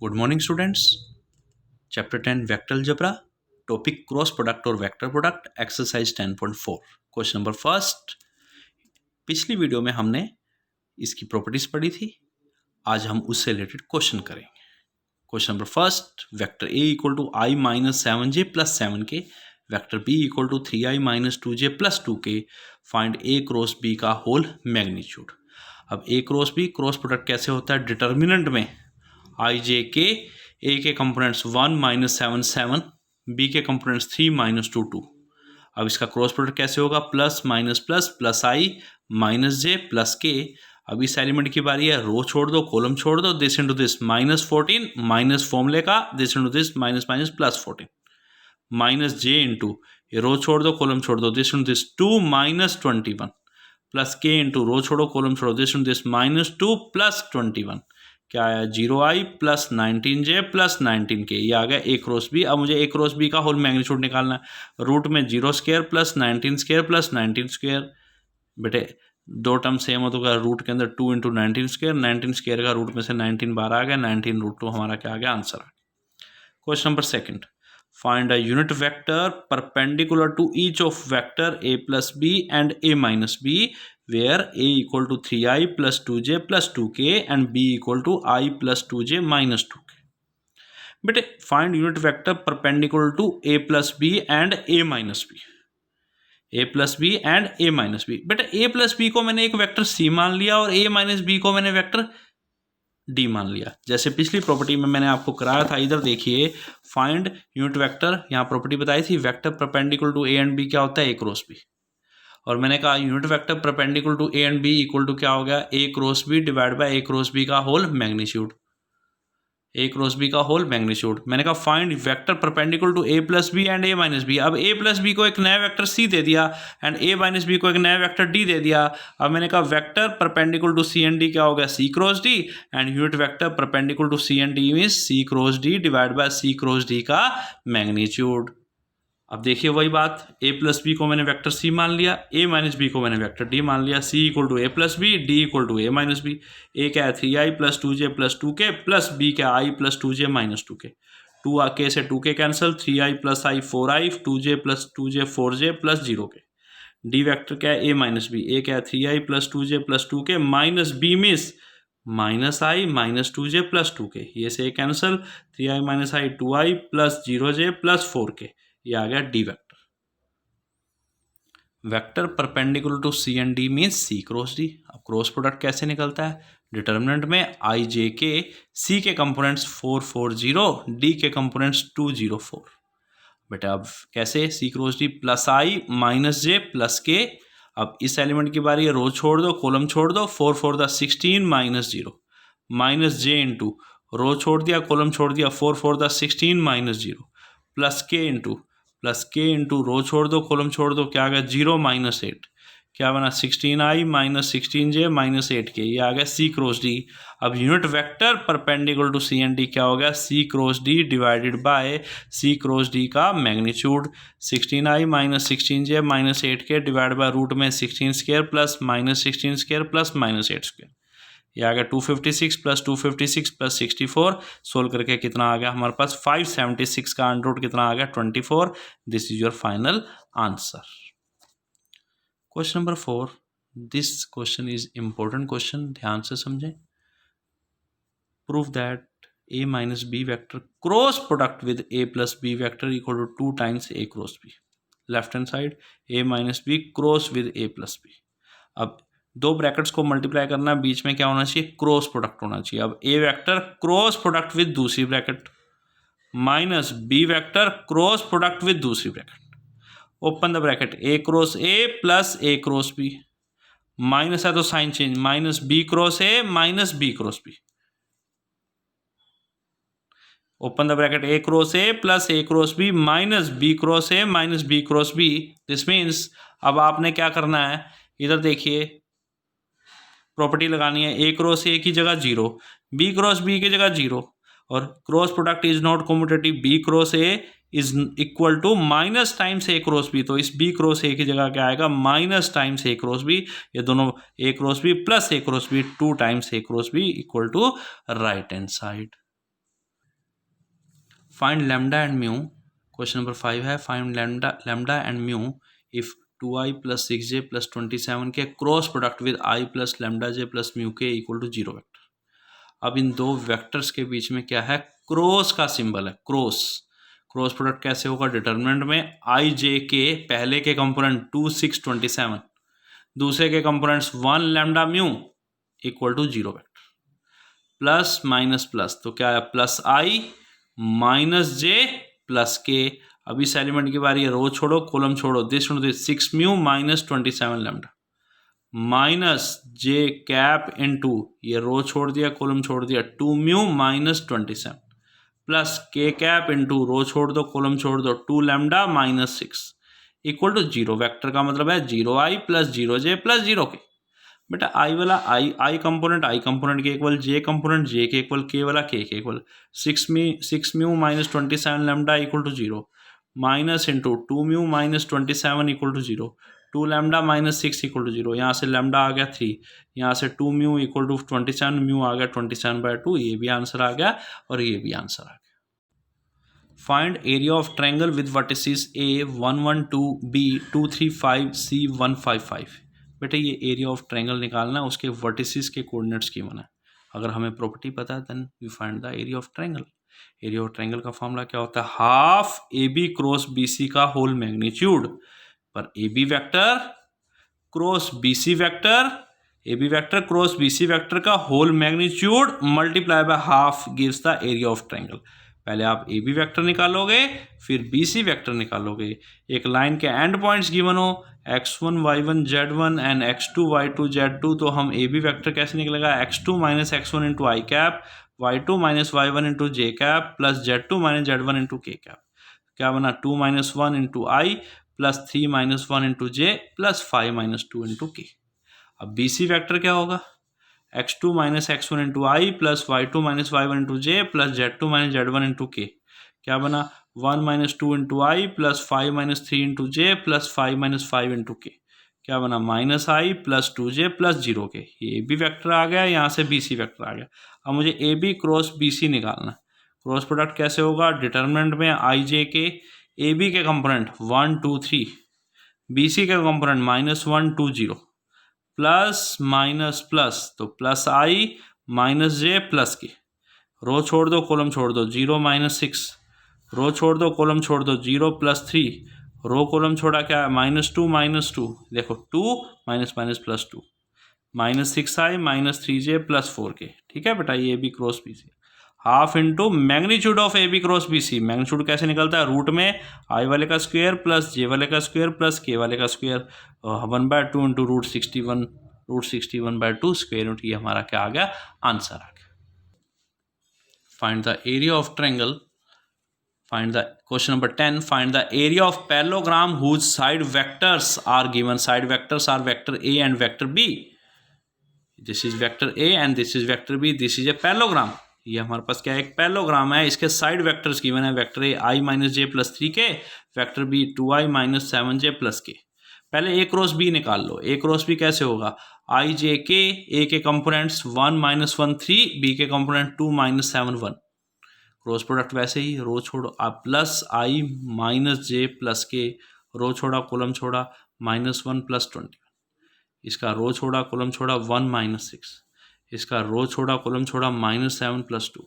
Good morning students. Chapter 10 vector algebra, topic cross product और vector product, exercise 10.4, question number first. पिछली video में हमने इसकी properties पढ़ी थी, आज हम उससे रिलेटेड क्वेश्चन करेंगे। Question number first, vector A equal to I minus 7j plus 7k, vector B equal to 3i minus 2j plus 2k, find A cross B का होल मैग्नीट्यूड। अब A cross B cross product कैसे होता है? Determinant में आई J K, A के components 1 minus 7 7, B के components 3 minus 2 2। अब इसका क्रॉस प्रोडक्ट कैसे होगा? Plus minus plus, plus I minus J plus K. अब इस एलिमेंट की बारी है, रो छोड़ दो कॉलम छोड़ दो, this into this minus 14 minus फॉर्मूले का, this into this minus minus plus 14 minus J into ये रो छोड़ दो कॉलम छोड़ दो, this into this 2 minus 21 plus के इंटू रो छोड़ो कॉलम छोड़ो, this into this minus 2 plus 21। क्या आया? 0i plus 19j plus 19k, ये आ गया ए क्रॉस बी। अब मुझे ए क्रॉस बी का होल मैग्नीट्यूड निकालना है। रूट में 0 square plus 19 square plus 19 square, बेटे दो टर्म सेम हो तो क्या? रूट के अंदर 2 इंटू 19 स्क्वायर, 19 स्क्वायर का रूट में से 19 बाहर आ गया, 19 रूट 2 हमारा क्या आ गया? आंसर आ गया। Question number second, find a unit vector perpendicular to each of vector a plus B and a minus B, where a equal to 3i plus 2j plus 2k and b equal to i plus 2j minus 2k। बेटे find unit vector perpendicular to a plus B and a minus B, a plus B and a minus B. बेटे a plus B को मैंने एक vector c मान लिया और a minus B को मैंने वेक्टर d मान लिया। जैसे पिछली प्रॉपर्टी में मैंने आपको कराया था, इधर देखिए फाइंड यूनिट वेक्टर, यहाँ प्रॉपर्टी बताई थी vector perpendicular to a and b क्या होता है? a cross b। और मैंने कहा unit vector perpendicular to A and B equal to क्या हो गया? A cross B divide by A cross B का whole magnitude, A cross B का होल मैग्नीट्यूड। मैंने कहा find vector perpendicular to A plus B and A minus B. अब ए plus B को एक नया वेक्टर सी दे दिया एंड ए माइनस बी को एक नया वेक्टर डी दे दिया। अब मैंने कहा vector perpendicular to C and D क्या हो गया? C cross D, and unit vector perpendicular to C and D means C cross D divide by C cross D का मैग्नीट्यूड। अब देखिए वही बात, a प्लस बी को मैंने वेक्टर c मान लिया, a माइनस बी को मैंने वेक्टर d मान लिया, c equal to A plus B, d equal to A minus B. a क्या है? 3i plus 2j plus 2k plus b क्या? i plus 2j minus 2k। 2k से 2k cancel, 3i plus i 4i, 2j plus 2j 4j plus 0k। d vector क्या है? a minus B, a क्या है? 3i plus 2j plus 2k minus b means minus i minus 2j plus 2k, ये से cancel, 3i minus i 2i plus 0j plus 4k, ये आ गया D vector. Vector perpendicular to C and D means C cross D. अब cross product कैसे निकलता है? Determinant में आई जे के, सी के कंपोनेंट्स 4 4 0, डी के कंपोनेंट्स 2 0 4। बेटा अब कैसे? सी cross D plus I minus J plus K. अब इस एलिमेंट की बारी है, रो छोड़ दो कॉलम छोड़ दो, 4 4 16 minus 0 minus J into row छोड़ दिया कॉलम छोड़ दिया, 4 4 16 माइनस 0 प्लस के इंटू रो छोड़ दो कॉलम छोड़ दो, क्या आ गया? 0 माइनस 8, क्या बना? 16i minus 16j minus 8k, ये आ गया सी क्रॉस डी। अब unit vector perpendicular to C and D क्या हो गया? C cross D divided by C cross D का magnitude. 16i minus 16j minus 8k divide by root में 16 square plus minus 16 square plus minus 8 square, ये आ गया 256 plus 256 plus 64। Solve करके कितना आ गया हमारे पास? 576 का अंडर रूट कितना आ गया? 24। This is your final answer. Question number 4, this question is important question, ध्यान से समझें। Prove that a minus B vector cross product with a plus B vector equal to 2 times a cross b। Left hand side a minus B cross with a plus B. अब दो brackets को multiply करना है, बीच में क्या होना चाहिए? Cross product होना चाहिए। अब A vector cross product with दूसरी bracket minus B vector cross product with दूसरी bracket, open the bracket, A cross A plus A cross B, minus है तो sign change, minus B cross A minus B cross B, open the bracket, A cross A plus A cross B minus B cross A minus B cross B. This means अब आपने क्या करना है, इधर देखिए property लगानी है, A cross A की जगह 0, बी क्रॉस बी की जगह 0, और cross product is not commutative, B cross A is equal to minus times A cross B. तो इस बी क्रॉस ए की जगह क्या आएगा? Minus times A cross B. ये दोनों A cross B plus A cross B 2 times A cross B equal to right hand side. Find lambda and mu, question number 5 है find lambda and mu if 2i plus 6j plus 27 के cross product with i plus lambda J plus mu के equal to 0 vector. अब इन दो vectors के बीच में क्या है, cross का सिंबल है, क्रॉस। क्रॉस प्रोडक्ट कैसे होगा, डिटरमिनेंट में आई जे के पहले के कंपोनेंट 2 6 27, दूसरे के components 1 lambda mu equal to 0 vector, plus minus plus, तो क्या है plus I minus J plus K. अब इस एलिमेंट की बारी है, रो छोड़ो कॉलम छोड़ो, this 6 mu minus 27 lambda minus J cap into, ये रो छोड़ दिया कॉलम छोड़ दिया, 2 mu minus 27 plus K cap into row छोड़ दो कॉलम छोड़ दो 2 lambda minus 6 equal to 0 vector का मतलब है 0i प्लस 0j प्लस 0 के। बेटा आई वाला आई कंपोनेंट के इक्वल, जे कंपोनेंट जे के इक्वल, के वाला K equal, 6 mu minus 27 lambda equal to 0 minus into 2 mu minus 27 equal to 0, 2 lambda minus 6 equal to 0, यहाँ से लैम्डा आ गया 3, यहाँ से 2 म्यू इक्वल टू 27, म्यू आ गया 27/2, ये भी आंसर आ गया और ये भी आंसर आ गया। Find area of triangle with vertices A 112, B 235, C 155। बेटा ये एरिया ऑफ ट्रायंगल निकालना है, उसके वर्टिसेस के कोऑर्डिनेट्स गिवन है। अगर हमें प्रॉपर्टी पता है then we find the area of triangle. Area of triangle का फॉर्मूला क्या होता है, हाफ AB क्रॉस BC का होल मैग्नीट्यूड, पर AB vector cross BC vector, AB vector cross BC vector का whole magnitude multiply by half gives the area of triangle. पहले आप A B vector निकालोगे फिर बी सी वेक्टर निकालोगे। एक line के एंड पॉइंट्स गिवन हो x1 y1 z1 and x2 y2 z2, तो हम ए बी वेक्टर कैसे निकलेगा, x2 minus x1 into I cap, y2 minus y1 into J cap plus z2 minus z1 into K cap. क्या बना 2 minus 1 into I plus 3 minus 1 into J plus 5 minus 2 into K. अब B C vector क्या होगा, x2 minus x1 into I plus y2 minus y1 into J plus z2 minus z1 into K. क्या बना 1 minus 2 into I plus 5 minus 3 into J plus 5 minus 5 into K. क्या बना minus आई plus 2j plus 0 के। ये A B vector आ गया, यहाँ से B C vector आ गया। अब मुझे A B cross B C निकालना है। क्रॉस प्रोडक्ट कैसे होगा, डिटर्मिनेंट में आई जे के, ए बी के कंपोनेंट 1 2 3, बी सी के कंपोनेंट -1 2 0, प्लस माइनस प्लस, तो plus I minus J plus के। रो छोड़ दो कॉलम छोड़ दो, 0 माइनस 6, रो छोड़ दो कॉलम छोड़ दो, 0 प्लस 3, रो कॉलम छोड़ा क्या है -2 माइनस 2, देखो 2 minus minus plus 2, minus 6i minus 3j plus 4k। ठीक है बेटा, ये B cross B C half into magnitude of A B cross B C. Magnitude कैसे निकलता है, रूट में आई वाले का स्क्वायर प्लस जे वाले का स्क्वायर प्लस के वाले का square, 1/2 into root 61/2 square root. ये हमारा क्या आ गया, आंसर आ गया। Find the area of triangle, find the question number 10, find the area of parallelogram whose side vectors are given. Side vectors are vector A and vector B. This is vector A and this is vector B. This is a parallelogram. ये हमारे पास क्या है, एक parallelogram है। इसके side vectors given है, vector A I minus J plus 3k, vector B 2i minus 7j plus K. पहले ए cross B निकाल लो। ए क्रॉस बी कैसे होगा, आई जे के, ए के कंपोनेंट्स 1 माइनस 1 3, बी के कंपोनेंट 2 माइनस 7 1। क्रॉस प्रोडक्ट वैसे ही, रो छोड़ो आप plus I minus J plus के, रो छोड़ा कॉलम छोड़ा -1 प्लस 21, इसका रो छोड़ा कॉलम छोड़ा 1 माइनस 6, इसका रो छोड़ा कॉलम छोड़ा -7 plus 2,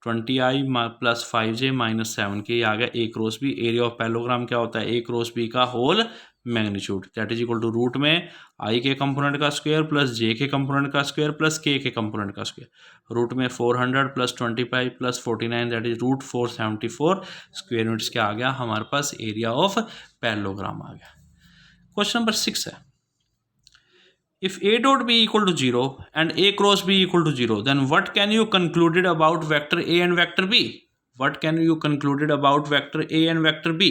20i plus 5j minus 7 K. आ गया A cross B. Area of parallelogram क्या होता है, ए क्रॉस बी का whole magnitude, that is equal to root में आई के कंपोनेंट का स्क्वायर प्लस जे के कंपोनेंट का स्क्वायर प्लस के कंपोनेंट का स्क्वायर, रूट में 400 plus 25 plus 49, that is root 474 square units. क्या आ गया हमारे पास, एरिया ऑफ पैरेललोग्राम आ गया। क्वेश्चन नंबर 6 है, if a dot b equal to 0 and a cross b equal to 0, then what can you concluded about vector a and vector b? What can you concluded about vector a and vector b?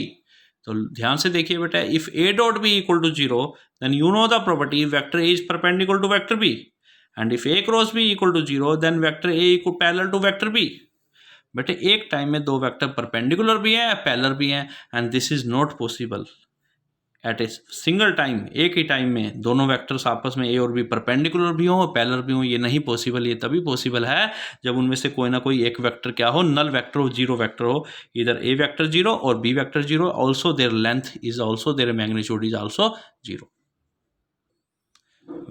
तो ध्यान से देखिए बेटा, if a dot b equal to 0, then you know the property vector a is perpendicular to vector b, and if a cross b equal to 0, then vector a equal parallel to vector b. बेटे एक time में दो vector perpendicular भी हैं parallel भी हैं, and this is not possible. At a single time, एक ही टाइम में दोनों वेक्टर्स आपस में ए और बी परपेंडिकुलर भी हो, पैरेलल भी हो, ये नहीं पॉसिबल। ये तभी पॉसिबल है जब उनमें से कोई ना कोई एक वेक्टर क्या हो, नल वेक्टर हो, जीरो वेक्टर हो। इधर ए वेक्टर जीरो और B vector zero, also their length is also their magnitude is also zero.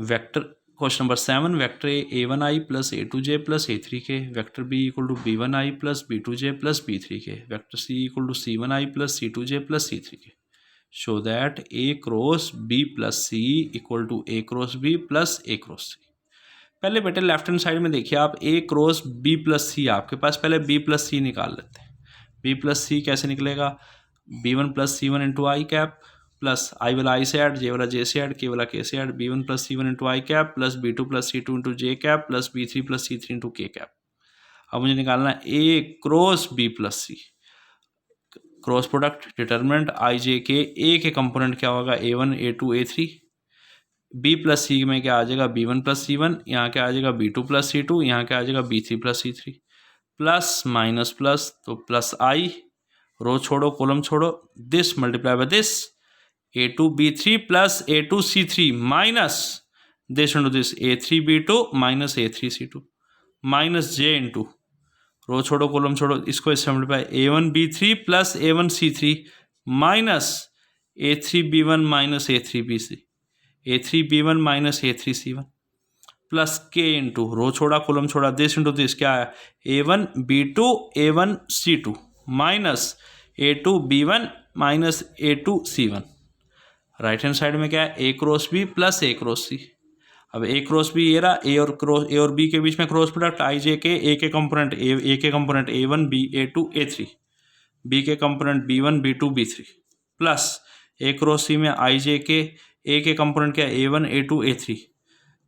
Vector question number 7, vector a1i plus a2j plus a3 K, vector b equal to b1i plus b2j plus b3 K, vector c equal to c1i plus c2j plus c3 K. Show that a cross b plus c equal to a cross b plus a cross c। पहले बेटे left hand side में देखिए आप, a cross b plus c आपके पास, पहले b plus c निकाल लेते हैं। b प्लस c कैसे निकलेगा, b1 plus c1 into I cap plus आई वाला आई से ऐड, जे वाला जे से ऐड, के वाला के से add, b1 plus c1 into I cap plus b2 plus c2 into J cap plus b3 plus c3 into K cap. अब मुझे निकालना है a cross b plus c, cross product determinant I J K, A के component क्या होगा a1 a2 a3, b plus सी में क्या आ जाएगा b1 प्लस c1, यहाँ क्या आ जाएगा b2 प्लस c2, यहाँ क्या आ जाएगा b3 plus c3, plus minus plus तो प्लस आई, रो छोड़ो कॉलम छोड़ो, this multiply by this a2 b3 plus a2 c3 minus this into this a3 b2 minus a3 c2 minus j into rho छोड़ो column छोड़ो, इसको इससे multiply a1 b3 plus a1 c3 minus a3 b1 minus a3 b3 a3 b1 minus a3 c1 plus k into rho छोड़ा column छोड़ा, this into this क्या है a1 b2 a1 c2 minus a2 b1 minus a2 c1। Right hand side में क्या है a cross b plus a cross c। अब a cross b ये रहा, a और b के बीच में क्रॉस प्रोडक्ट आई जे के, a के component a1 b a2 a3, b के component b1 b2 b3 plus a cross c में आई जे के, a के कंपोनेंट क्या है a1 a2 a3,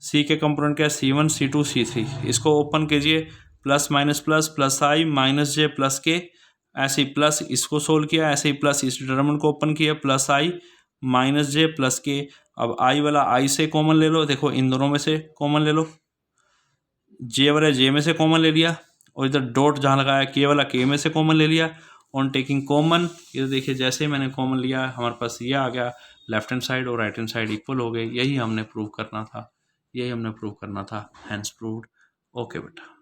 c के कंपोनेंट क्या है c1 c2 c3। इसको ओपन कीजिए, plus minus plus plus I minus J plus के, ऐसे ही प्लस इसको सोल्व किया, ऐसे ही प्लस इस डिटरमिनेंट को ओपन किया, plus I minus J plus K. अब आई वाला आई से कॉमन ले लो, देखो इन दोनों में से कॉमन ले लो, जे वाला जे में से कॉमन ले लिया, और इधर डॉट जहाँ लगाया के वाला के में से कॉमन ले लिया। ऑन टेकिंग कॉमन, ये देखिए जैसे ही मैंने कॉमन लिया हमारे पास ये आ गया, लेफ्ट हैंड साइड और राइट हैंड साइड इक्वल हो गए। यही हमने प्रूव करना था, हैंस प्रूव्ड। ओके बेटा।